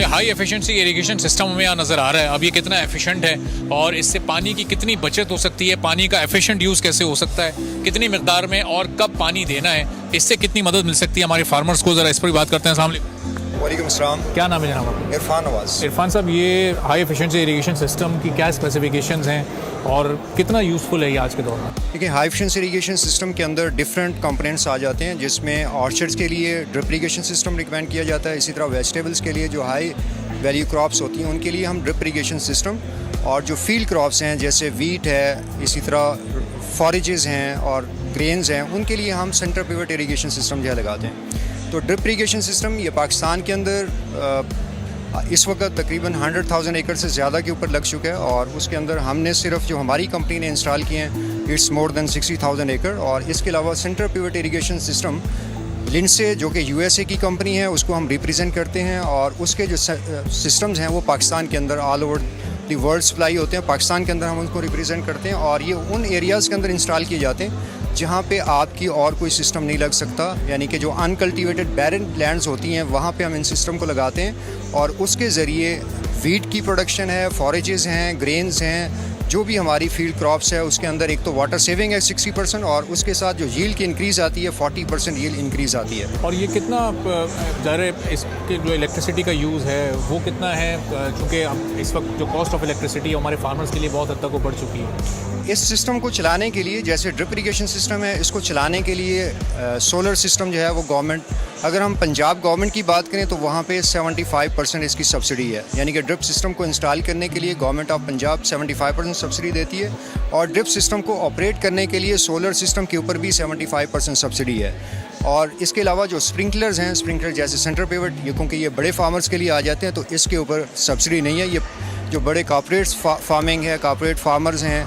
High efficiency irrigation system हमें यहाँ नज़र आ रहा है। अब ये कितना एफिशिएंट है और इससे पानी की कितनी बचत हो सकती है, पानी का एफिशिएंट यूज़ कैसे हो सकता है, कितनी मिकदार में और कब पानी देना है, इससे कितनी मदद मिल सकती है हमारे फार्मर्स को। ज़रा इस पर भी बात करते हैं। अस्सलाम वालेकुम। वालेकुम अस्सलाम। क्या नाम है जनाब आपका? इरफान नवाज। इरफान साहब, ये हाई एफिशिएंसी इरिगेशन सिस्टम की क्या स्पेसिफिकेशंस हैं और कितना यूज़फुल है ये आज के दौर में? देखिए, हाई एफिशिएंसी इरिगेशन सिस्टम के अंदर डिफरेंट कंपोनेंट्स आ जाते हैं, जिसमें ऑर्चर्ड्स के लिए ड्रिप इरिगेशन सिस्टम रिकमेंड किया जाता है। इसी तरह वेजिटेबल्स के लिए जो हाई वैल्यू क्रॉप्स होती हैं उनके लिए हम ड्रिप इरिगेशन सिस्टम, और जो फील्ड क्रॉप्स हैं जैसे वीट है, इसी तरह फॉरेजेस हैं और ग्रेन्स हैं, उनके लिए हम सेंटर पिवट इरिगेशन सिस्टम जो है लगाते हैं। तो ड्रिप इरिगेशन सिस्टम ये पाकिस्तान के अंदर इस वक्त तकरीबन 100,000 एकड़ से ज़्यादा के ऊपर लग चुका है, और उसके अंदर हमने सिर्फ जो हमारी कंपनी ने इंस्टॉल किए हैं इट्स मोर देन 60,000 एकड़। और इसके अलावा center pivot irrigation system Lindsay जो कि यूएसए की कंपनी है उसको हम रिप्रेजेंट करते हैं, और उसके जो सिस्टम्स हैं वो पाकिस्तान के अंदर all over the world supply होते हैं। पाकिस्तान के अंदर हम उनको रिप्रेजेंट करते हैं, और ये उन एरियाज़ के अंदर इंस्टॉल किए जाते हैं जहाँ पे आपकी और कोई सिस्टम नहीं लग सकता, यानी कि जो अनकल्टिवेटेड बैरन लैंड्स होती हैं वहाँ पे हम इन सिस्टम को लगाते हैं, और उसके ज़रिए वीट की प्रोडक्शन है, फॉरेजेस हैं, ग्रेन्स हैं, जो भी हमारी फील्ड क्रॉप्स है उसके अंदर एक तो वाटर सेविंग है 60%, और उसके साथ जो यील्ड की इंक्रीज़ आती है 40% यील्ड इंक्रीज़ आती है। और ये कितना ज़ाहिर इसके जो इलेक्ट्रिसिटी का यूज़ है वो कितना है, चूँकि इस वक्त जो कॉस्ट ऑफ इलेक्ट्रिसिटी हमारे फार्मर्स के लिए बहुत हद तक वो बढ़ चुकी है। इस सिस्टम को चलाने के लिए, जैसे ड्रिप इरिगेशन सिस्टम है, इसको चलाने के लिए सोलर सिस्टम जो है वो गवर्नमेंट, अगर हम पंजाब गवर्नमेंट की बात करें तो वहाँ पे 75% इसकी सब्सिडी है, यानी कि ड्रिप सिस्टम को इंस्टॉल करने के लिए गवर्नमेंट ऑफ पंजाब 75% सब्सिडी देती है, और ड्रिप सिस्टम को ऑपरेट करने के लिए सोलर सिस्टम के ऊपर भी 75% सब्सिडी है। और इसके अलावा जो स्प्रिंकलर्स हैं, स्प्रिंकलर जैसे सेंटर पिवट, ये क्योंकि ये बड़े फार्मर्स के लिए आ जाते हैं तो इसके ऊपर सब्सिडी नहीं है। ये जो बड़े कॉर्पोरेट फार्मिंग है, कॉर्पोरेट फार्मर्स हैं,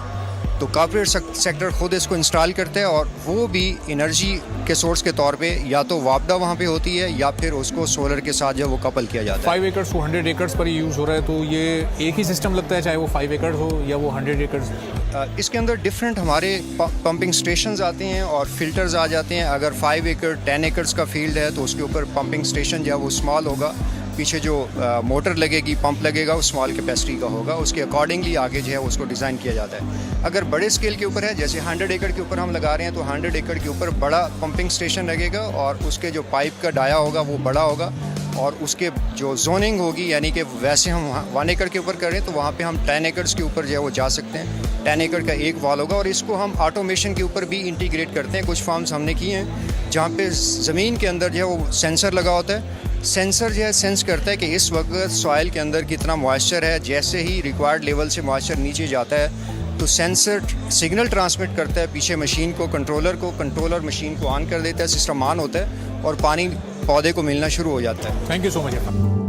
तो कॉर्पोरेट सेक्टर खुद इसको इंस्टॉल करते हैं, और वो भी एनर्जी के सोर्स के तौर पे या तो वापदा वहाँ पे होती है या फिर उसको सोलर के साथ जो वो कपल किया जाता है। 5 एकड़ टू 100 एकड़ पर यूज़ हो रहा है, तो ये एक ही सिस्टम लगता है, चाहे वो 5 एकड़ हो या वो 100 एकड़। इसके अंदर डिफरेंट हमारे पंपिंग स्टेशंस आते हैं और फिल्टर्स आ जाते हैं। अगर 5 एकड़ 10 एकड़ का फील्ड है तो उसके ऊपर पंपिंग स्टेशन जो है वो स्मॉल होगा, पीछे जो मोटर लगेगी, पंप लगेगा, वो स्मॉल कैपेसिटी का होगा, उसके अकॉर्डिंगली आगे जो है उसको डिज़ाइन किया जाता है। अगर बड़े स्केल के ऊपर है, जैसे 100 एकड़ के ऊपर हम लगा रहे हैं, तो 100 एकड़ के ऊपर बड़ा पंपिंग स्टेशन लगेगा, और उसके जो पाइप का डाया होगा वो बड़ा होगा, और उसके जो जोनिंग होगी, यानी कि वैसे हम 1 एकड़ के ऊपर कर रहे हैं तो वहाँ पे हम 10 एकड़ के ऊपर जो है वो जा सकते हैं। 10 एकड़ का एक वाल होगा, और इसको हम ऑटोमेशन के ऊपर भी इंटीग्रेट करते हैं। कुछ फार्म्स हमने किए हैं जहाँ पे ज़मीन के अंदर जो है वो सेंसर लगा होता है। सेंसर जो है सेंस करता है कि इस वक्त सॉइल के अंदर कितना मॉइस्चर है। जैसे ही रिक्वायर्ड लेवल से मॉइस्चर नीचे जाता है तो सेंसर सिग्नल ट्रांसमिट करता है पीछे मशीन को, कंट्रोलर मशीन को ऑन कर देता है, सिस्टम ऑन होता है और पानी पौधे को मिलना शुरू हो जाता है। Thank you so much.